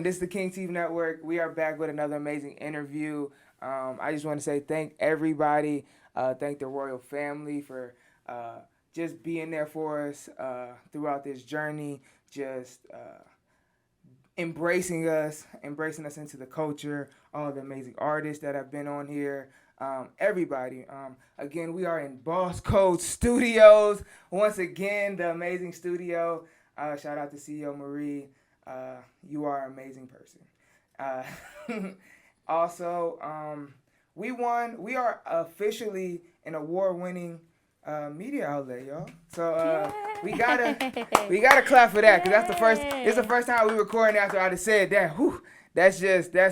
this is the Kingtif Network. We are back with another amazing interview. I just want to say thank everybody. Thank the royal family for just being there for us throughout this journey. Just embracing us into the culture. All the amazing artists that have been on here. Everybody. Again, we are in Boss Code Studios. Once again, the amazing studio. Shout out to CEO Marie. You are an amazing person. Also, we are officially an award-winning media outlet, y'all. So we gotta clap for that, because that's the first. It's the first time we recording after I just said that. Whew, that's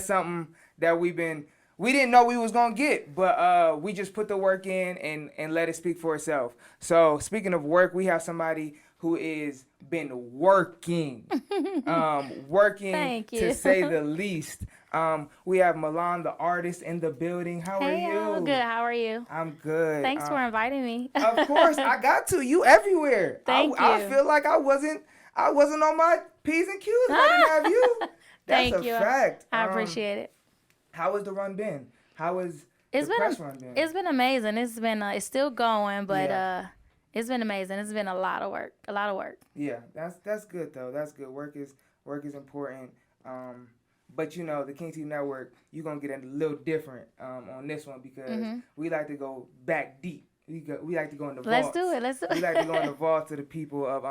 something that we didn't know we was gonna get, but we just put the work in and let it speak for itself. So speaking of work, we have somebody who is been working, to say the least. We have Malan the Artist in the building. How are you? I'm good. How are you? I'm good. Thanks for inviting me. Of course, I got to. You everywhere. Thank you. I feel like I wasn't on my P's and Q's if I didn't have you. That's Thank you. a fact. I appreciate it. How has the run been? How has the press run been? It's been amazing. It's still going, but it's been amazing. It's been a lot of work. Yeah, that's good though. That's good. Work is important. But the Kingtif Network, you're gonna get a little different on this one, because we like to go back deep. We like to go in the vaults. Let's do it. We like to go in the vault to the people of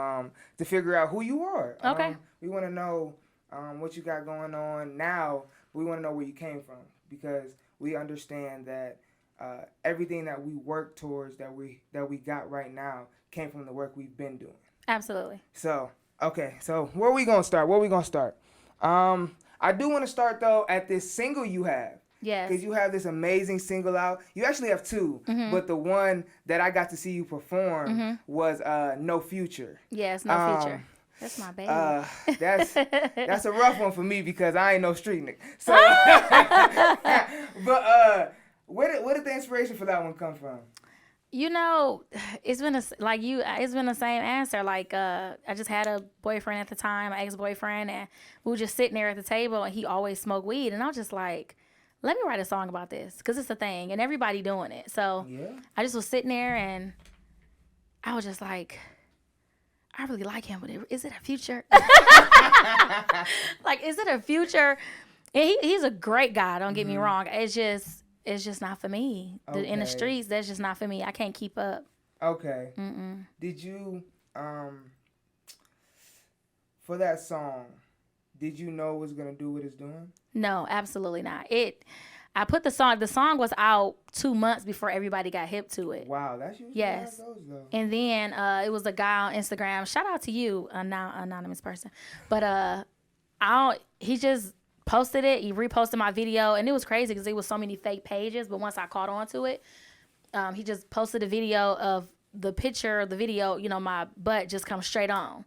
to figure out who you are. Okay. We want to know what you got going on now. We want to know where you came from, because we understand that everything that we work towards, that we got right now, came from the work we've been doing. Absolutely. So, okay. So, where we going to start? I do want to start, though, at this single you have. Yes. Because you have this amazing single out. You actually have two, but the one that I got to see you perform was No Future. Yes, No Future. That's my baby. That's a rough one for me, because I ain't no street nigga. So, but where did the inspiration for that one come from? It's been the same answer. Like, I just had a boyfriend at the time, an ex-boyfriend, and we were just sitting there at the table, and he always smoked weed, and I was just like, let me write a song about this, because it's a thing, and everybody doing it. So I just was sitting there, and I was just like, I really like him, but is it a future? Like, is it a future? And he's a great guy, don't get me wrong. It's just not for me. Okay. In the streets, that's just not for me. I can't keep up. Okay. Did you, for that song, did you know it was going to do what it's doing? No, absolutely not. I put the song was out 2 months before everybody got hip to it. Wow, that's usually how it goes, though. And then it was a guy on Instagram. Shout out to you, anonymous person. But he just posted it. He reposted my video, and it was crazy because there was so many fake pages. But once I caught on to it, he just posted a video of the picture of the video. My butt just comes straight on.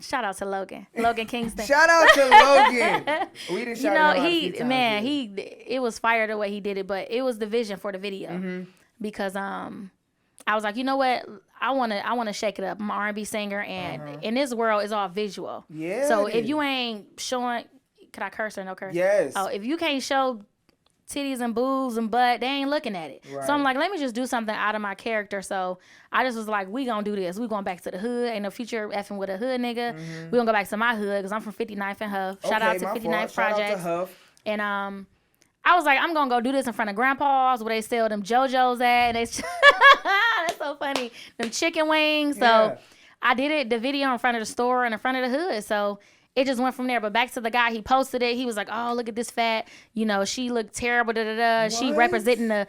Shout out to Logan Kingston. Shout out to Logan. We didn't shout out a few times. It was fire the way he did it, but it was the vision for the video, because I was like, you know what, I want to shake it up. I'm an R&B singer, and in this world, it's all visual. Yeah. So if you ain't showing, could I curse or no curse? Yes. Oh, if you can't show titties and boobs and butt, they ain't looking at it. Right. So I'm like, let me just do something out of my character. So I just was like, we gonna do this. We going back to the hood. Ain't no future effing with a hood nigga. We gonna go back to my hood, because I'm from 59th and Huff. Shout out to 59th Projects. Shout out to Huff. And I was like, I'm gonna go do this in front of grandpa's where they sell them JoJo's at. And that's so funny. Them chicken wings. So I did it, the video in front of the store and in front of the hood. So it just went from there. But back to the guy, he posted it. He was like, oh, look at this fat. She looked terrible. She representing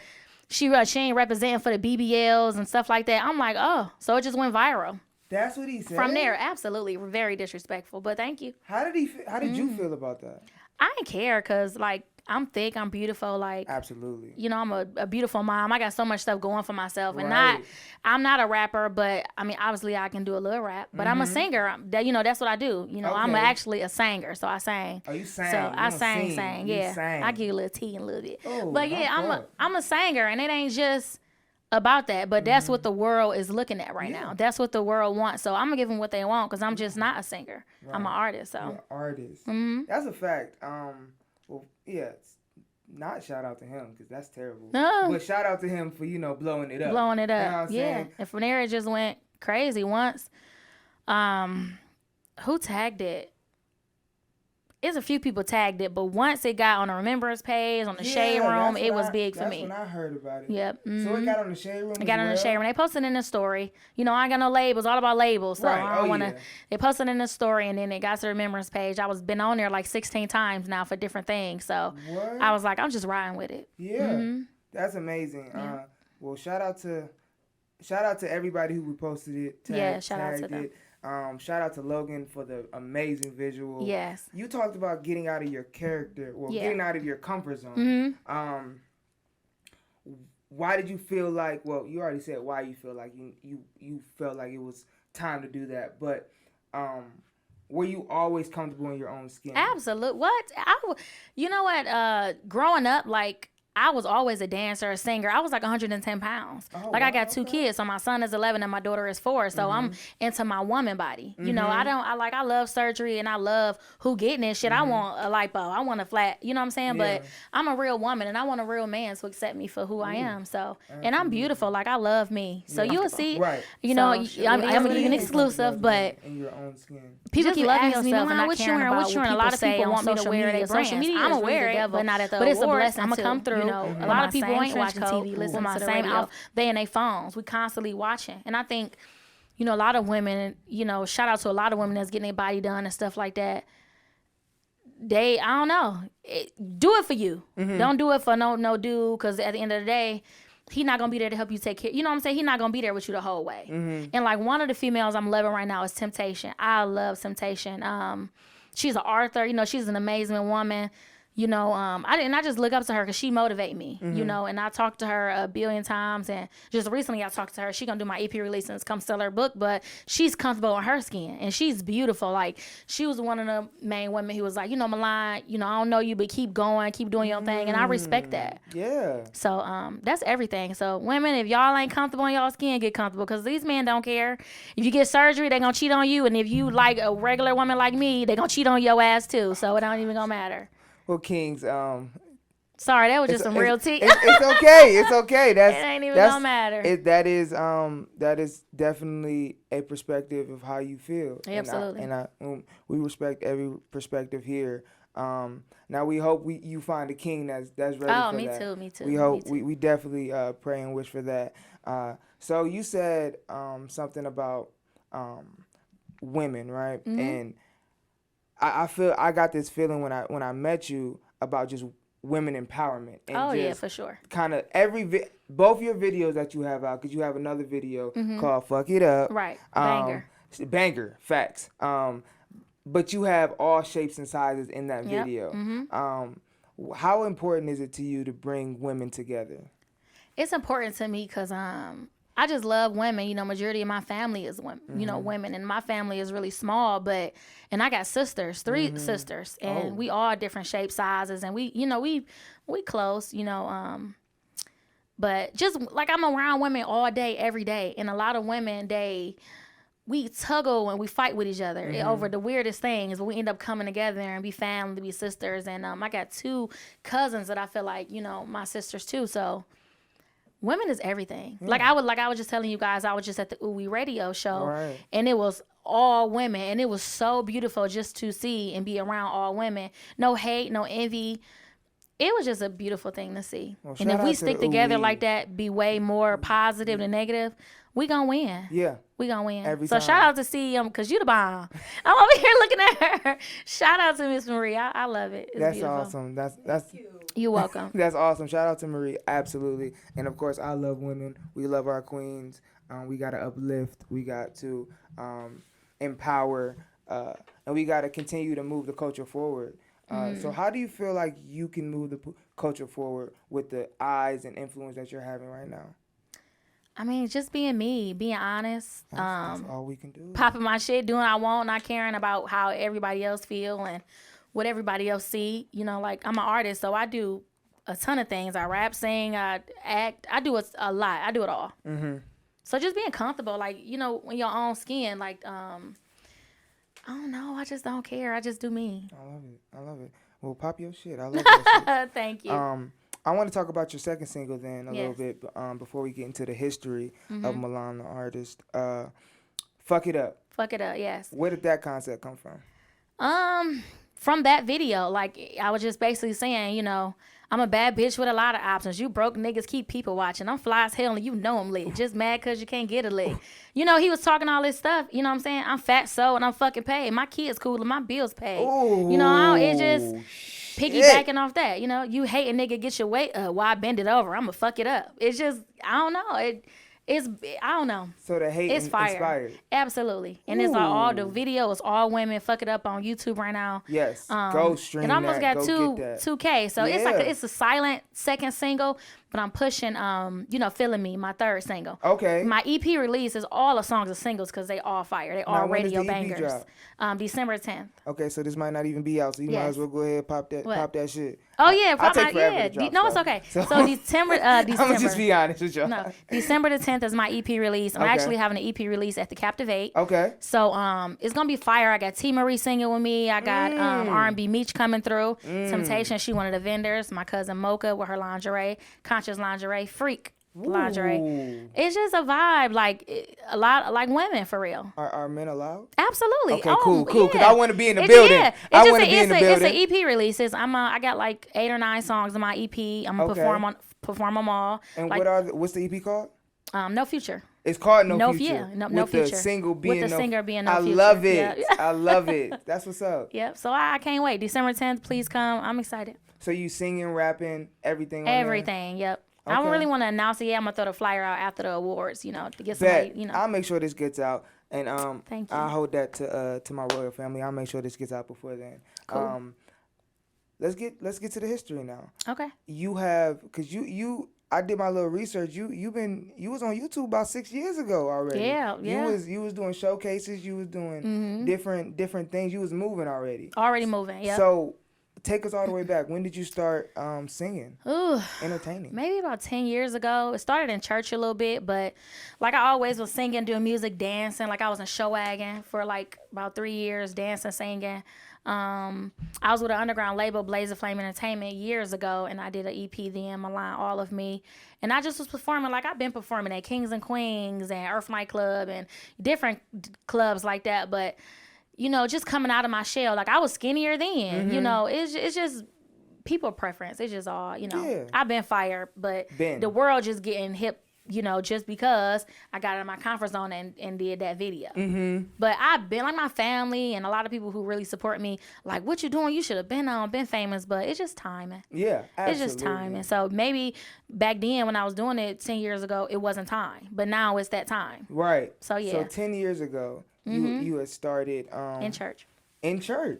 she ain't representing for the BBLs and stuff like that. I'm like, oh. So it just went viral. That's what he said? From there, absolutely. Very disrespectful. But thank you. How did you feel about that? I didn't care, because, like, I'm thick, I'm beautiful, like, absolutely. I'm a beautiful mom. I got so much stuff going for myself, and I'm not a rapper, but I mean, obviously I can do a little rap, but I'm a singer. That's what I do. I'm actually a singer, so I sing. Oh, you sang? So I sang. Yeah, I give you a little tea in a little bit. Oh, but yeah, I'm a singer, and it ain't just about that, but that's what the world is looking at right now. That's what the world wants. So I'm gonna give them what they want because I'm just not a singer. Right. I'm an artist. So you're an artist. Mm-hmm. That's a fact. Well, yeah. Not shout out to him because that's terrible. No. But shout out to him for blowing it up. Blowing it up. You know what I'm saying? And from there it just went crazy once. Who tagged it? It's a few people tagged it, but once it got on the remembrance page, on the Shade Room, it was big for me. That's when I heard about it. Yep. Mm-hmm. So it got on the Shade Room. It got on the Shade Room. They posted in the story. I ain't got no labels. All about labels. So I don't want to. They posted in the story, and then it got to the remembrance page. I was been on there like 16 times now for different things. So I was like, I'm just riding with it. Yeah, that's amazing. Yeah. Well, shout out to everybody who reposted it. Shout out to them. Shout out to Logan for the amazing visual. Yes. You talked about getting out of your character, getting out of your comfort zone. Mm-hmm. Why did you feel like? Well, you already said why you feel like you felt like it was time to do that, but were you always comfortable in your own skin? Absolutely. What? You know what? Growing up, like, I was always a dancer, a singer. I was like 110 pounds. Oh, I got 2 kids. So my son is 11 and my daughter is 4. So I'm into my woman body. You know, I love surgery and I love who getting this shit. I want a lipo. I want a flat, you know what I'm saying? Yeah. But I'm a real woman and I want a real man to accept me for who I am. So, and I'm beautiful. Like, I love me. So you'll see, you know, I'm an exclusive, but in your own skin. People keep asking me, what you wearing? What you wearing? A lot of people want me to wear their brands. I'm gonna wear it, but not at the awards. But it's a blessing. I'm gonna come through. You know, a lot of people ain't watching TV, listening to the radio. They in their phones. We constantly watching. And I think, you know, a lot of women, you know, shout out to a lot of women that's getting their body done and stuff like that. I don't know. Do it for you. Don't do it for no dude, because at the end of the day, he not going to be there to help you take care. You know what I'm saying? He not going to be there with you the whole way. And like one of the females I'm loving right now is Temptation. I love Temptation. She's an author. You know, she's an amazing woman. You know, I just look up to her because she motivate me, you know, and I talked to her a billion times, and just recently I talked to her. She gonna do my EP release and come sell her book, but she's comfortable in her skin and she's beautiful. Like, she was one of the main women who was like, you know, Malan, you know, I don't know you, but keep going, keep doing your thing, and I respect that. Yeah. So that's everything. So women, if y'all ain't comfortable in y'all skin, get comfortable, because these men don't care. If you get surgery, they gonna cheat on you, and if you like a regular woman like me, they gonna cheat on your ass too. So it don't even gonna matter. Well, Kings, sorry, that was just some real tea. It's okay. It's okay. It ain't even gonna matter. That is definitely a perspective of how you feel. Absolutely. We respect every perspective here. Now we hope you find a king that's ready for that. Me too. We hope we definitely pray and wish for that. So you said something about women, right? And I feel I got this feeling when I met you about just women empowerment. And for sure. Kind of both your videos that you have out, because you have another video called "Fuck It Up." Right. Banger. Facts. But you have all shapes and sizes in that video. How important is it to you to bring women together? It's important to me because I just love women. You know, majority of my family is women, you know, women, and my family is really small, and I got sisters, 3 sisters, and we all different shapes, sizes, and we close, you know, but just like I'm around women all day, every day, and a lot of women, we tuggle and we fight with each other over the weirdest things, but we end up coming together and be family, be sisters, and I got 2 cousins that I feel like, you know, my sisters too, so women is everything. Like I was just telling you guys, I was just at the Uwe radio show, and it was all women, and it was so beautiful just to see and be around all women. No hate, no envy. It was just a beautiful thing to see. Well, and if we stick together like that, be way more positive than negative, we gonna win. Yeah. We gonna win. Every time. Shout out to CM, because you the bomb. I'm over here looking at her. Shout out to Miss Marie. I love it. It's that's beautiful. Awesome. That's You're welcome. That's awesome. Shout out to Marie. Absolutely. And of course, I love women. We love our queens. We got to uplift. We got to empower. And we got to continue to move the culture forward. So how do you feel like you can move the culture forward with the eyes and influence that you're having right now? I mean, just being me, being honest. That's all we can do. Popping my shit, doing what I want, not caring about how everybody else feel and what everybody else see. You know, like, I'm an artist, so I do a ton of things. I rap, sing, I act. I do a lot. I do it all. Mm-hmm. So just being comfortable, like, you know, in your own skin, like, I don't know. I just don't care. I just do me. I love it. I love it. Well, pop your shit. I love that shit. Thank you. I want to talk about your second single then a Yes. little bit before we get into the history Mm-hmm. of Malan the Artist. Fuck It Up. Fuck it up, yes. Where did that concept come from? From that video, like, I was just basically saying, you know, I'm a bad bitch with a lot of options. You broke niggas keep people watching. I'm fly as hell and you know I'm lit. Just mad because you can't get a lick. You know, he was talking all this stuff. You know what I'm saying? I'm fat so and I'm fucking paid. My kids cool and my bills paid. Ooh, You know, it just piggybacking off that. You know, you hate a nigga, get your weight up. Why bend it over? I'm going to fuck it up. It's just, I don't know. I don't know. So the hate It's fire. inspired. Absolutely. And it's like all the video is all women. Fuck It Up on YouTube right now. Yes. Go stream It almost that. got Go get that. 2K. So it's like Yeah. it's a silent second single, but I'm pushing you know, Feeling Me, my third single. Okay. My EP release is all the songs of singles because they all fire. They all Now, when does radio the EP bangers. drop? December 10th. Okay, so this might not even be out, so you might Yes. as well go ahead and pop What? that shit. Oh yeah, I'll take probably forever yeah. to drop No, it's stuff. okay. So- So December I'm gonna just be honest with you. No, December the 10th is my EP release. I'm Okay. actually having an EP release at the Captivate. Okay. So it's gonna be fire. I got T Marie singing with me. I got R&B Meech coming through. Temptation, she one of the vendors. My cousin Mocha with her lingerie, Conscious Lingerie, Freak lingerie. Ooh. It's just a vibe, like a lot like women for real. Are men allowed? Absolutely. Okay, Oh, cool. Because yeah. I want to be in the building. Yeah. I It's want to be in the building. It's an EP release. I got like 8 or 9 songs in my EP. I'm gonna Okay. perform them all. And like, what's the EP called? No Future. It's called No No, Future. yeah, no with Future. the single being With the singer being No I Future. love it. Yeah. I love it. That's what's up. Yep. So I can't wait. December 10th, please come. I'm excited. So you singing, rapping, everything on there? Everything. Yep. I don't Okay. really want to announce it yet. I'm gonna throw the flyer out after the awards, you know, to get somebody, Bet. you know. I'll make sure this gets out. And Thank you. I'll hold that to my royal family. I'll make sure this gets out before then. Cool. Let's get to the history now. Okay. You have, cause I did my little research. You was on YouTube about 6 years ago already. Yeah, yeah. You was doing showcases. You was doing different things. You was moving already. Already moving. Yep. So take us all the way back. When did you start singing, Ooh. entertaining? Maybe about 10 years ago. It started in church a little bit, but like I always was singing, doing music, dancing. Like I was in show wagon for like about 3 years, dancing, singing. I was with an underground label, Blaze of Flame Entertainment, years ago, and I did an EP then, Malan, All of Me. And I just was performing like I've been performing at Kings and Queens and Earth Nightclub and different clubs like that. But, you know, just coming out of my shell, like I was skinnier then, you know, it's just people preference. It's just all, you know, Yeah. I've been fired, but Been. the world just getting hip, you know, just because I got out of my comfort zone and did that video. But I've been like my family and a lot of people who really support me, like, what you doing? You should have been famous, but it's just timing. Yeah, absolutely. It's just timing. So maybe back then when I was doing it 10 years ago, it wasn't time, but now it's that time. Right. So, yeah. So 10 years ago, you had started In church. in church.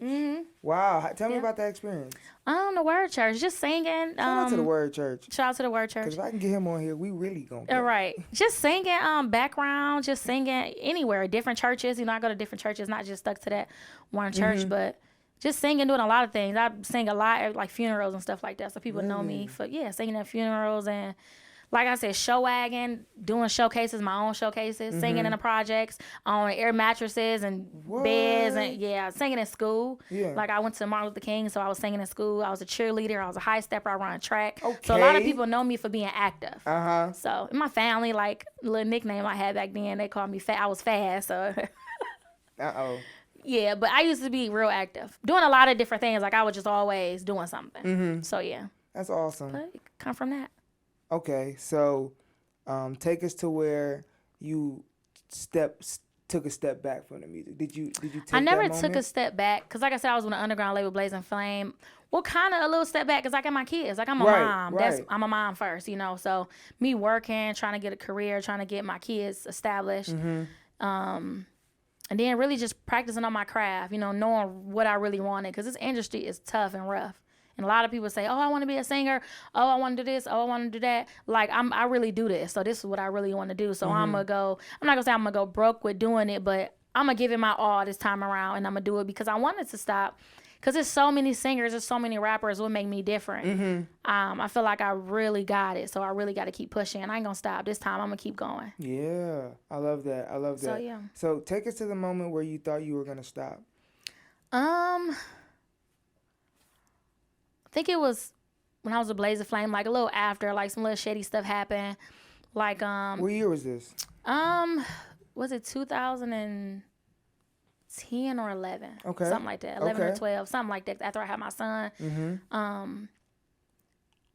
Wow. Tell me about that experience. The Word Church, just singing. Shout out to the Word Church. Shout out to the Word Church. Because if I can get him on here, we really gonna. All right. Just singing background, just singing anywhere, different churches. You know, I go to different churches, not just stuck to that one church, but just singing, doing a lot of things. I sing a lot at like funerals and stuff like that. So people know me for, singing at funerals and, like I said, show wagon, doing showcases, my own showcases, singing in the projects, on air mattresses and beds, and singing in school. Yeah. Like I went to Martin Luther King, so I was singing in school. I was a cheerleader. I was a high stepper. I run track. So a lot of Okay. people know me for being active. So in my family, like little nickname I had back then, they called me fat. I was fast. So yeah, but I used to be real active, doing a lot of different things. Like I was just always doing something. So yeah, That's awesome. but it come from that. Okay, so take us to where you took a step back from the music. Did you take I never that took moment? a step back because, like I said, I was with an underground label, Blazing Flame. Well, kind of a little step back because I got my kids. Like I'm a mom. Right. I'm a mom first, you know. So me working, trying to get a career, trying to get my kids established, and then really just practicing on my craft. You know, knowing what I really wanted because this industry is tough and rough. And a lot of people say, oh, I want to be a singer. Oh, I want to do this. Oh, I want to do that. Like, I really do this. So this is what I really want to do. So I'm not going to say I'm going to go broke with doing it, but I'm going to give it my all this time around. And I'm going to do it because I wanted to stop. because there's so many singers, there's so many rappers. What make me different? Mm-hmm. I feel like I really got it, so I really got to keep pushing. I ain't gonna stop this time. I'm gonna keep going. Yeah, I love that. I love that. So yeah. So take us to the moment where you thought you were gonna stop. I think it was when I was a Blaze of Flame, like a little after, like some little shady stuff happened. Like What year was this? Was it 2010 or 11? Okay. Something like that. 11 or 12, something like that. After I had my son. Mm-hmm.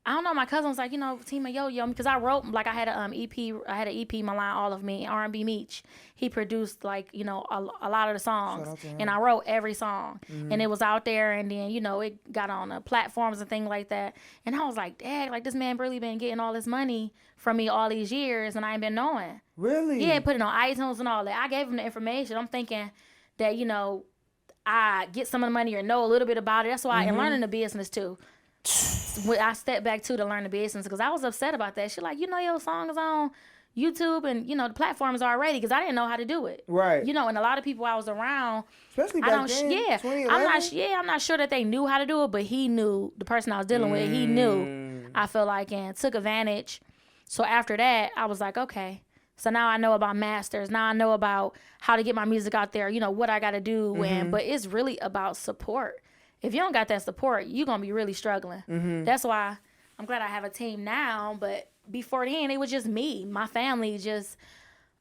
I don't know. My cousin was like, Tima, yo, because I wrote, like, I had an EP. I had an EP, Malan, All of Me, R&B Meech. He produced, like, a lot of the songs, and I wrote every song, and it was out there, and then it got on the platforms and things like that. And I was like, dang, like this man really been getting all this money from me all these years, and I ain't been knowing. Really? Yeah, put it on iTunes and all that. I gave him the information. I'm thinking that I get some of the money or know a little bit about it. That's why and learning the business too. I stepped back too to learn the business because I was upset about that. She like, your song is on YouTube and the platforms already because I didn't know how to do it. Right. And a lot of people I was around, especially back then. Yeah, 2011? I'm not sure that they knew how to do it, but he knew, the person I was dealing with, he knew. I feel like, and took advantage. So after that, I was like, okay. So now I know about masters. Now I know about how to get my music out there. What I got to do. But it's really about support. If you don't got that support, you're going to be really struggling. That's why I'm glad I have a team now. But before then, it was just me, my family, just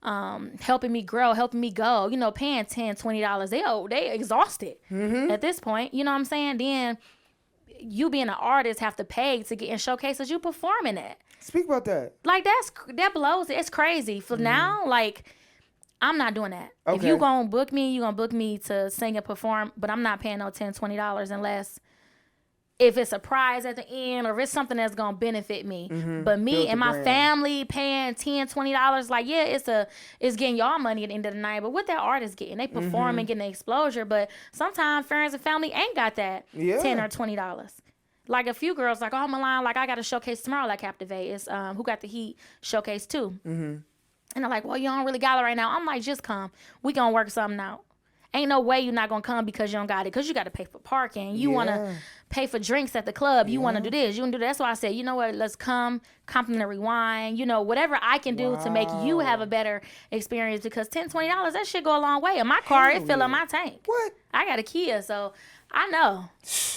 helping me grow, helping me go. Paying $10, $20. They exhausted at this point. You know what I'm saying? Then you being an artist have to pay to get in showcases. You performing it. Speak about that. Like, that blows it. It's crazy. For now, like, I'm not doing that. Okay. If you gonna book me, you gonna book me to sing and perform, but I'm not paying no $10, $20 unless if it's a prize at the end or if it's something that's gonna benefit me. But me and my family paying $10, $20, like, yeah, it's getting y'all money at the end of the night. But what that artist getting? They perform and getting the exposure, but sometimes friends and family ain't got that $10 or $20. Like a few girls, like, oh, Malan, like I got a showcase tomorrow at Captivate. It's Who Got the Heat showcase too. And they're like, well, you don't really got it right now. I'm like, just come. We gonna work something out. Ain't no way you're not gonna come because you don't got it. Because you got to pay for parking. You want to pay for drinks at the club. You want to do this. You want to do that. That's why I said, you know what? Let's come, complimentary wine. Whatever I can do to make you have a better experience. Because $10, $20, that shit go a long way. In my car, it fill up my tank. What? I got a Kia, so I know.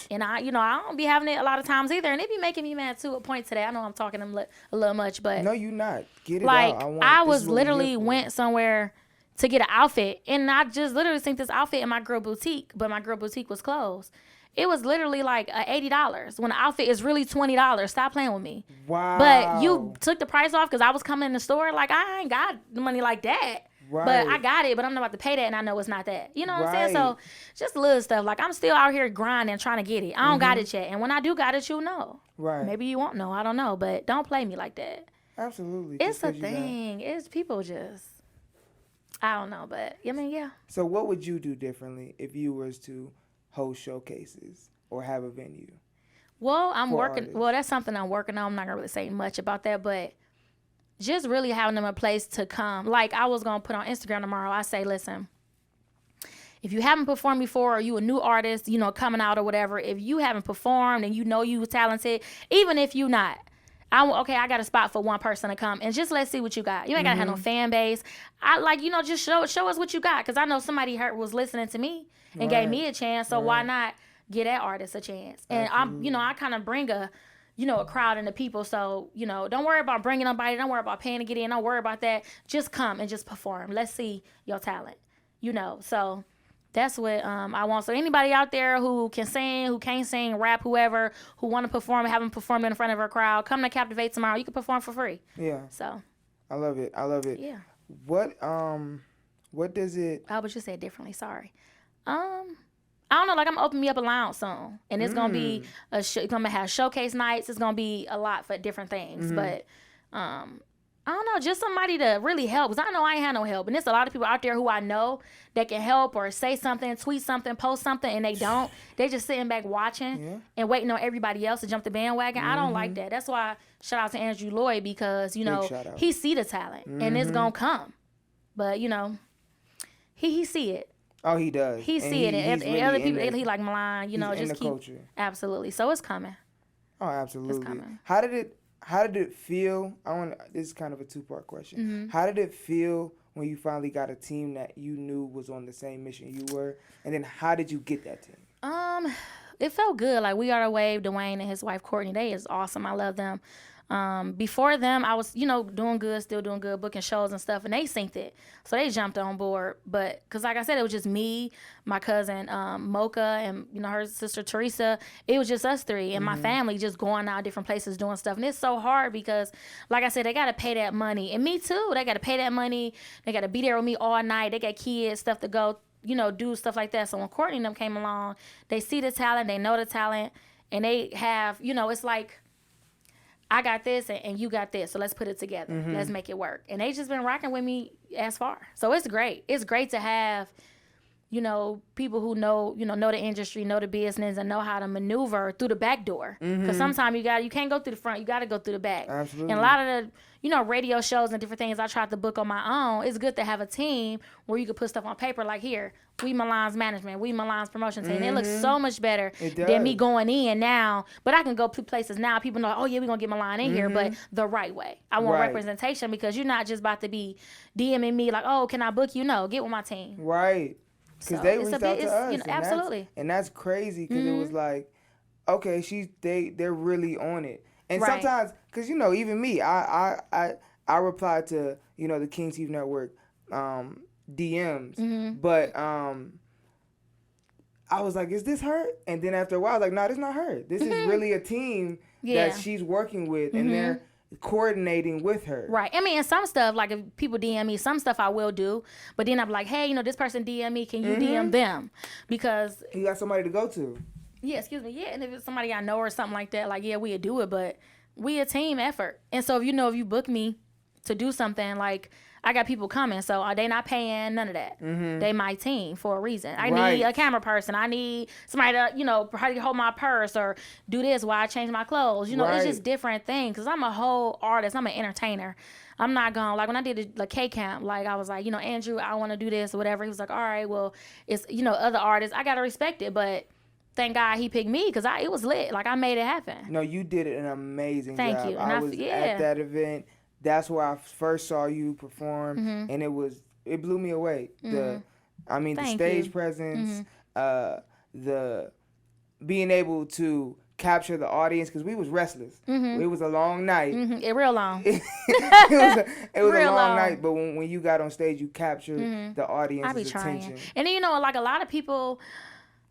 And I don't be having it a lot of times either. And it be making me mad too. A point today. I know I'm talking a little much, but no, you not. Get it like, out. I was literally went somewhere to get an outfit, and I just literally seen this outfit in my girl boutique, but my girl boutique was closed. It was literally like $80 when the outfit is really $20. Stop playing with me. Wow. But you took the price off because I was coming in the store. Like, I ain't got the money like that. Right. But I got it, but I'm not about to pay that, and I know it's not that. You know what I'm saying? So just little stuff. Like, I'm still out here grinding, trying to get it. I don't got it yet. And when I do got it, you'll know. Right. Maybe you won't know. I don't know. But don't play me like that. Absolutely. It's a thing. It's people just, I don't know. But, I mean, yeah. So what would you do differently if you was to host showcases or have a venue? Well, I'm working. Artists? Well, that's something I'm working on. I'm not going to really say much about that. But just really having them a place to come. Like, I was going to put on Instagram tomorrow. I say, listen, if you haven't performed before, or you a new artist, coming out or whatever, if you haven't performed and you talented, even if you not, I got a spot for one person to come and just let's see what you got. You ain't got to have no fan base. I like, just show us what you got. Cause I know somebody was listening to me and gave me a chance. So why not give that artist a chance? And I kind of bring a crowd and the people. So, don't worry about bringing nobody. Don't worry about paying to get in. Don't worry about that. Just come and just perform. Let's see your talent, So that's what I want. So anybody out there who can sing, who can't sing, rap, whoever, who want to perform, haven't performed in front of a crowd, come to Captivate tomorrow. You can perform for free. Yeah. So. I love it. Yeah. What does it? I would just say it differently. Sorry. I don't know. Like, I'm opening me up a lounge soon, and it's gonna be it's gonna have showcase nights. It's gonna be a lot for different things, but I don't know, just somebody to really help. Because I know I ain't had no help. And there's a lot of people out there who I know that can help or say something, tweet something, post something, and they don't. They just sitting back watching and waiting on everybody else to jump the bandwagon. I don't like that. That's why shout out to Andrew Lloyd because, he see the talent and it's going to come. But, he see it. Oh, he does. He see it, and really other people, in he like Malan, you know, he's in just the keep culture. Absolutely. So it's coming. Oh, absolutely. It's coming. How did it feel? This is kind of a 2-part question. Mm-hmm. How did it feel when you finally got a team that you knew was on the same mission you were? And then how did you get that team? It felt good. Like We Are the Wave, Dwayne and his wife Courtney, they is awesome. I love them. Before them, I was, doing good, still doing good, booking shows and stuff, and they synced it. So they jumped on board. But, because like I said, it was just me, my cousin Mocha, and, her sister Teresa. It was just us three and my family just going out different places doing stuff. And it's so hard because, like I said, they got to pay that money. And me too. They got to pay that money. They got to be there with me all night. They got kids, stuff to go, do stuff like that. So when Courtney and them came along, they see the talent, they know the talent, and they have, it's like, I got this and you got this, so let's put it together. Let's make it work. And they just been rocking with me as far. So it's great. It's great to have, people who know the industry, know the business, and know how to maneuver through the back door. Because sometimes you can't go through the front, you got to go through the back. Absolutely. And a lot of the, radio shows and different things I tried to book on my own, it's good to have a team where you can put stuff on paper like here. We Malan's management, we Malan's promotion team. It looks so much better than me going in now. But I can go places now. People know, oh yeah, we're going to get Malan in here, but the right way. I want representation because you're not just about to be DMing me like, oh, can I book you? No, get with my team. Right. Because they reached out to us. Absolutely. And that's crazy because it was like, okay, they're really on it. And sometimes, because, even me, I replied to, the Kingtif Network DMs. But I was like, is this her? And then after a while, I was like, no, this is not her. This is really a team that she's working with. And they're coordinating with her. Right. I mean, and some stuff, like if people DM me, some stuff I will do, but then I'm like, hey, this person DM me, can you DM them? Because you got somebody to go to. Yeah, excuse me. Yeah, and if it's somebody I know or something like that, like, yeah, we'd do it, but we a team effort. And so if you book me to do something, like, I got people coming, so they not paying none of that. They my team for a reason. I need a camera person. I need somebody to, probably hold my purse or do this while I change my clothes. It's just different things. Because I'm a whole artist. I'm an entertainer. I'm not going to, like, when I did the K camp, like, I was like, Andrew, I want to do this or whatever. He was like, all right, well, it's, other artists. I got to respect it, but thank God he picked me because it was lit. Like, I made it happen. No, you did an amazing job. Thank you. I was at that event. That's where I first saw you perform, and it blew me away. The stage presence, the being able to capture the audience because we was restless. It was a long night. It real long. it was a long night, but when you got on stage, you captured the audience's attention. And then like a lot of people.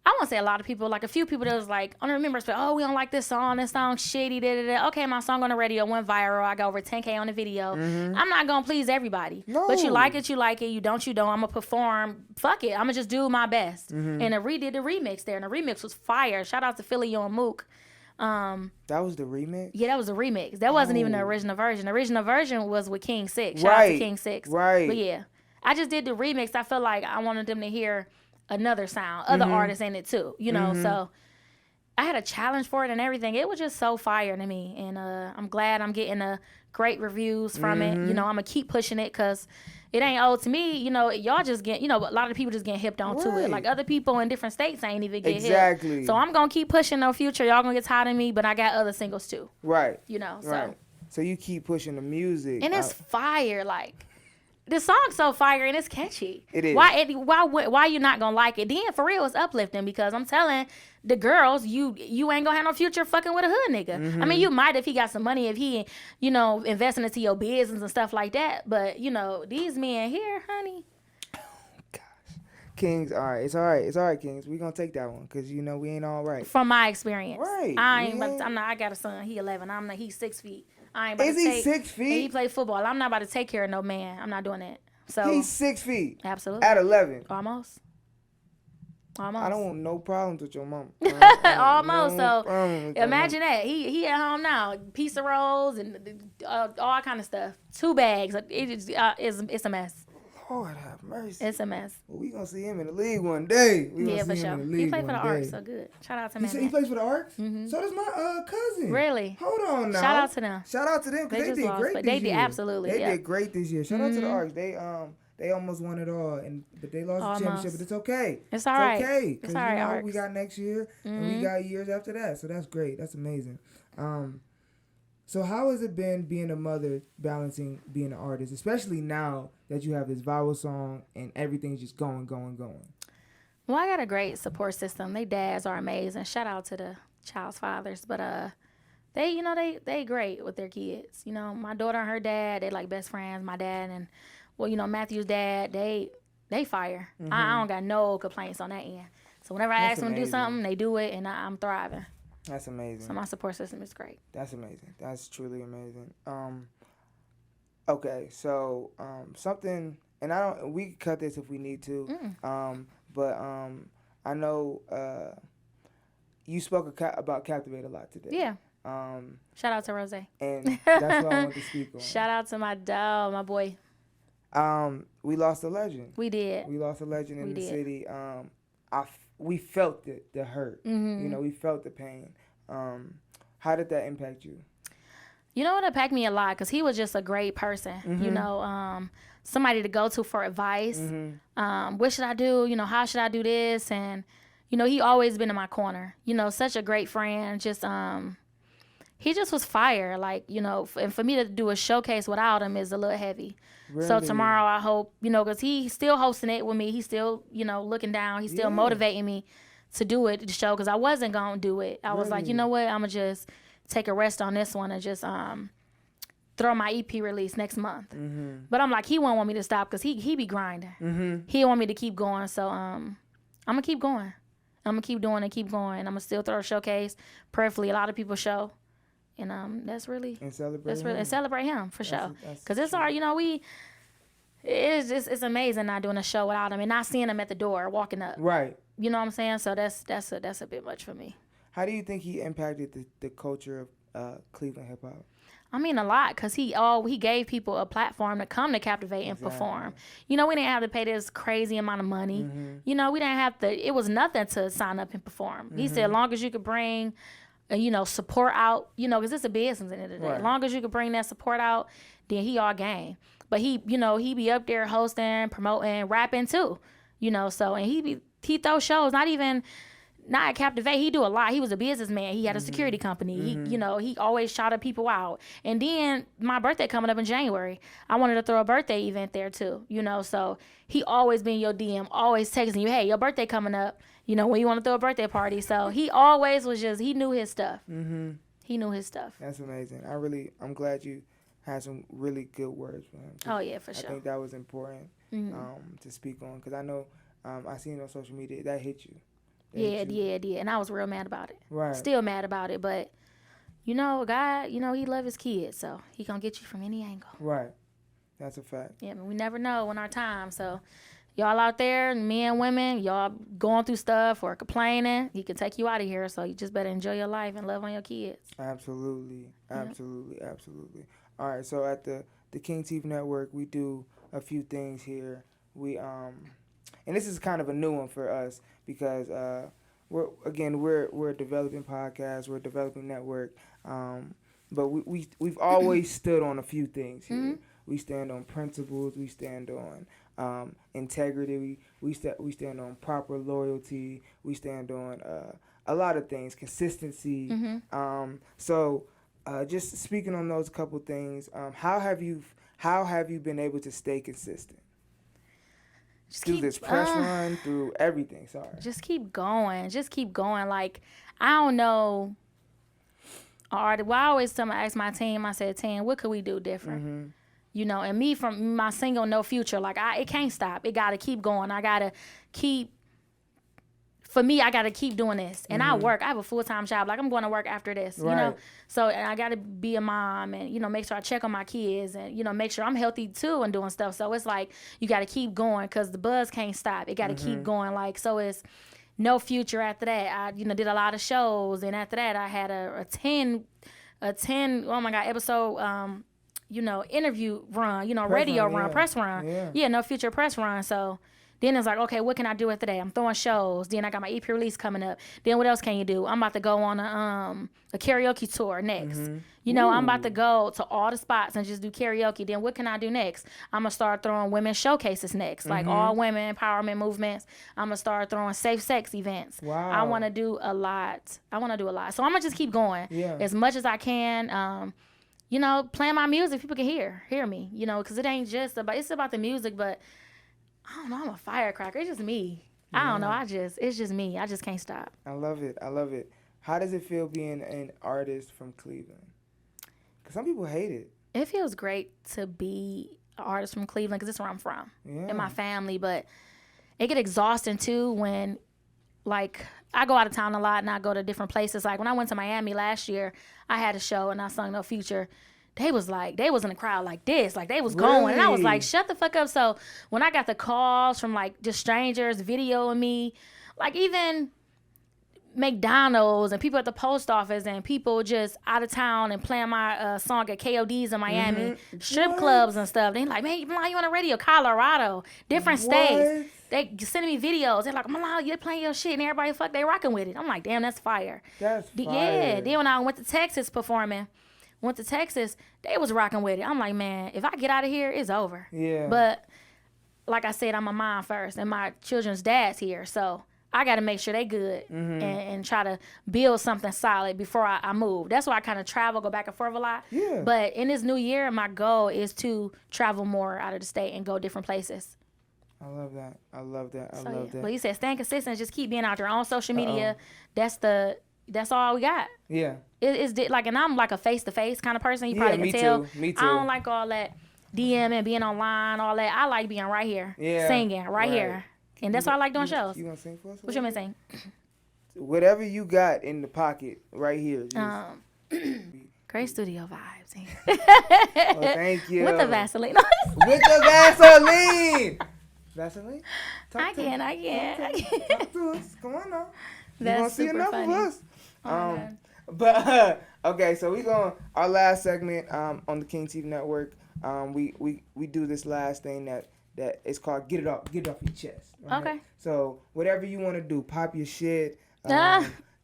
I won't say a lot of people, like a few people that was like, I don't remember, but oh, we don't like this song shitty, da-da-da. Okay, my song on the radio went viral. I got over 10K on the video. I'm not going to please everybody. No. But you like it, you like it. You don't, you don't. I'm going to perform. Fuck it. I'm going to just do my best. And I redid the remix there, and the remix was fire. Shout out to Philly on Mook. That was the remix? Yeah, that was the remix. That wasn't even the original version. The original version was with King 6. Shout out to King 6. Right. But yeah, I just did the remix. I felt like I wanted them to hear another sound, other artists in it too, so I had a challenge for it and everything. It was just so fire to me, and I'm glad I'm getting great reviews from it. I'm gonna keep pushing it because it ain't old to me. Y'all just get, a lot of the people just get hipped onto it. Like other people in different states ain't even get hipped. So I'm gonna keep pushing no future. Y'all gonna get tired of me, but I got other singles too. Right. So you keep pushing the music. And it's fire, like. The song's so fire and it's catchy. It is. Why you not gonna like it? Then for real, it's uplifting because I'm telling the girls, you ain't gonna have no future fucking with a hood nigga. I mean, you might if he got some money, if he, investing into your business and stuff like that. But these men here, honey. Oh gosh, Kings. All right, it's all right, Kings. We gonna take that one because we ain't all right. From my experience, right? I got a son. He 11. He's 6 feet. Is he 6 feet? He play football. I'm not about to take care of no man. I'm not doing that. So he's 6 feet. Absolutely. At 11. Almost. I don't want no problems with your mom. Almost. So imagine that. He at home now. Piece of rolls and all kind of stuff. 2 bags. It's a mess. Lord have mercy. It's a mess. Well, we gonna see him in the league one day. Yeah, for sure. He played for the Arcs, so good. Shout out to him. He plays for the Arcs? So does my cousin. Really? Hold on now. Shout out to them. Shout out to them because they did great this year. They did absolutely. They did great this year. Shout out to the Arcs. They they almost won it all, but they lost the championship. But it's okay. It's all right. It's okay. It's all right. We got next year, and we got years after that. So that's great. That's amazing. So how has it been being a mother, balancing being an artist, especially now that you have this viral song and everything's just going? Well, I got a great support system. They dads are amazing. Shout out to the child's fathers, but they great with their kids. You know, my daughter and her dad, they like best friends. My dad and Matthew's dad, they fire. I don't got no complaints on that end. So whenever I ask them to do something, they do it, and I'm thriving. That's amazing. So my support system is great. That's amazing. That's truly amazing. Okay, so something, and we can cut this if we need to. But I know you spoke about Captivate a lot today. Yeah. Shout out to Rose. And that's what I want to speak on. Shout out to my dog, my boy. We lost a legend. We did. We lost a legend in the city. We felt the hurt. We felt the pain. How did that impact you? You know, it impacted me a lot because he was just a great person. Somebody to go to for advice. What should I do? How should I do this? And, he always been in my corner. Such a great friend. Just, he just was fire. Like, and for me to do a showcase without him is a little heavy. Really? So tomorrow I hope, because he's still hosting it with me. He's still, looking down. He's still motivating me to do it, the show, because I wasn't going to do it. I was like, you know what? I'm going to just take a rest on this one and just throw my EP release next month. But I'm like, he won't want me to stop because he be grinding. He want me to keep going. So I'm going to keep going. I'm going to keep doing and keep going. I'm going to still throw a showcase. Prayerfully, a lot of people show. And that's really... And celebrate him. And celebrate him, for sure. Because it's hard, it's amazing not doing a show without him and not seeing him at the door walking up. Right. You know what I'm saying? So that's a bit much for me. How do you think he impacted the culture of Cleveland hip hop? I mean, a lot, because he gave people a platform to come to Captivate and perform. We didn't have to pay this crazy amount of money. We didn't have to, it was nothing to sign up and perform. He said, as long as you could bring, support out, because it's a business at the end of the day. Right. As long as you could bring that support out, then he all game. But he be up there hosting, promoting, rapping too, so, and he throw shows, not at Captivate. He do a lot. He was a businessman. He had a security company. He always shouted people out. And then my birthday coming up in January, I wanted to throw a birthday event there too. So he always been your DM, always texting you, hey, your birthday coming up. When you want to throw a birthday party. So he always was he knew his stuff. He knew his stuff. That's amazing. I'm glad you had some really good words for him. Oh yeah, for sure. I think that was important to speak on, because I know I seen it on social media that hit you. Yeah. And I was real mad about it. Right. Still mad about it, but God, he love his kids, so he gonna get you from any angle. Right. That's a fact. Yeah, but we never know when our time. So y'all out there, men, women, y'all going through stuff or complaining, he can take you out of here. So you just better enjoy your life and love on your kids. Absolutely. All right. So at the Kingtif Network, we do a few things here. We and this is kind of a new one for us, because we're a developing podcast, we're a developing network, but we've always stood on a few things here. We stand on principles, we stand on integrity, we stand on proper loyalty, we stand on a lot of things, consistency. So just speaking on those couple things, how have you been able to stay consistent? Through this press run, through everything, sorry. Just keep going. Like, I don't know. I always ask my team, I said, team, what could we do different? And me from my single, No Future, like, it can't stop. It got to keep going. I got to keep doing this. And I have a full-time job. Like, I'm going to work after this, So and I got to be a mom and, make sure I check on my kids and, make sure I'm healthy too and doing stuff. So it's like, you got to keep going because the buzz can't stop. It got to keep going. Like, so it's No Future after that. I, did a lot of shows. And after that, I had a 10, episode, interview run, press radio run. Yeah, No Future press run. So Then it's like, okay, what can I do with today? I'm throwing shows. Then I got my EP release coming up. Then what else can you do? I'm about to go on a karaoke tour next. You know, I'm about to go to all the spots and just do karaoke. Then what can I do next? I'm going to start throwing women's showcases next, like all women empowerment movements. I'm going to start throwing safe sex events. Wow. I want to do a lot. So I'm going to just keep going as much as I can. You know, playing my music, people can hear me, you know, because it ain't just about, it's about the music, but I don't know, I'm a firecracker. It's just me. I don't know, it's just me. I just can't stop. I love it. How does it feel being an artist from Cleveland? Because some people hate it. It feels great to be an artist from Cleveland because it's where I'm from and my family, but it get exhausting too when, like, I go out of town a lot and I go to different places. Like when I went to Miami last year, I had a show and I sung No Future. They was in the crowd like this, like they was going. And I was like, shut the fuck up. So when I got the calls from like just strangers videoing me, like even McDonald's and people at the post office and people just out of town and playing my song at KOD's in Miami, strip clubs and stuff. They like, man, you on the radio, Colorado, different states. They sending me videos. They're like, Malan, you're playing your shit and everybody they rocking with it. I'm like, damn, that's fire. That's fire. Yeah. Then when I went to Texas performing, they was rocking with it. I'm like, man, if I get out of here, it's over. Yeah. But like I said, I'm a mom first and my children's dad's here. So I got to make sure they good and try to build something solid before I move. That's why I kind of travel, go back and forth a lot. Yeah. But in this new year, my goal is to travel more out of the state and go different places. I love that. I love that. Well, you said staying consistent, just keep being out there on social media. That's all we got. Yeah. It's like, and I'm like a face-to-face kind of person. You probably can tell. Me too. I don't like all that DM and being online, all that. I like being right here, singing right here. And that's why I like doing shows. You gonna sing for us? What you want me to sing? Whatever you got in the pocket right here. Great studio vibes. Well, thank you. With the Vaseline. With the Vaseline. Vaseline? I can. Talk to us. Come on now. That's gonna see super enough funny. of us. But okay, so we going our last segment on the Kingtif Network. We do this last thing that is called get it off your chest. Right? Okay. So whatever you want to do, pop your shit.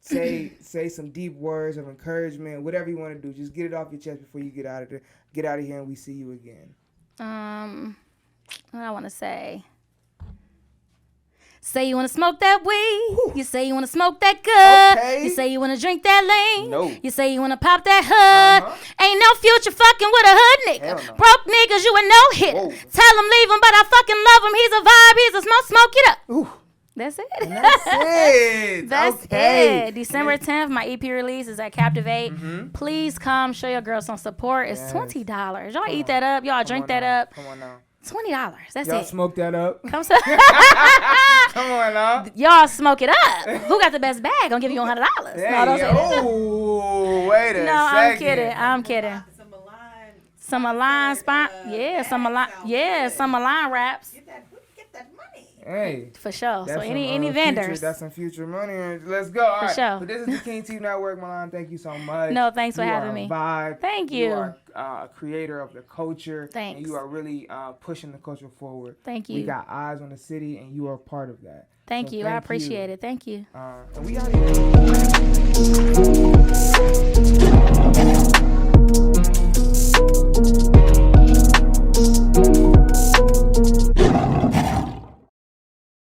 Say some deep words of encouragement. Whatever you want to do, just get it off your chest before you get out of there. Get out of here, and we see you again. What I want to say. Say you want to smoke that weed. Whew. You say you want to smoke that good. Okay. You say you want to drink that lean. No. You say you want to pop that hood. Ain't no future fucking with a hood nigga. No. Broke niggas, you a no-hitter. Tell him leave him, but I fucking love him. He's a vibe. He's a smoke it up. Ooh. That's it. That's it. December 10th, my EP release is at Captivate. Please come show your girls some support. It's $20. Y'all eat that up. Y'all drink that up. Come on now. $20. That's Y'all it. Smoke that up. Come on now. Y'all smoke it up. Who got the best bag? Gonna give you $100. Oh, wait a second. No, I'm kidding. Some Malan spot. Some Malan raps. Get that money. Hey, for sure. So any vendors. That's some future money. Let's go. All right. Sure. But this is the Kingtif Network, Malan. Thank you so much. No, thanks for having me. Vibe. Thank you. You are a creator of the culture. Thanks. And you are really pushing the culture forward. Thank you. We got eyes on the city, and you are part of that. Thank you. I appreciate it. Thank you. And we out here.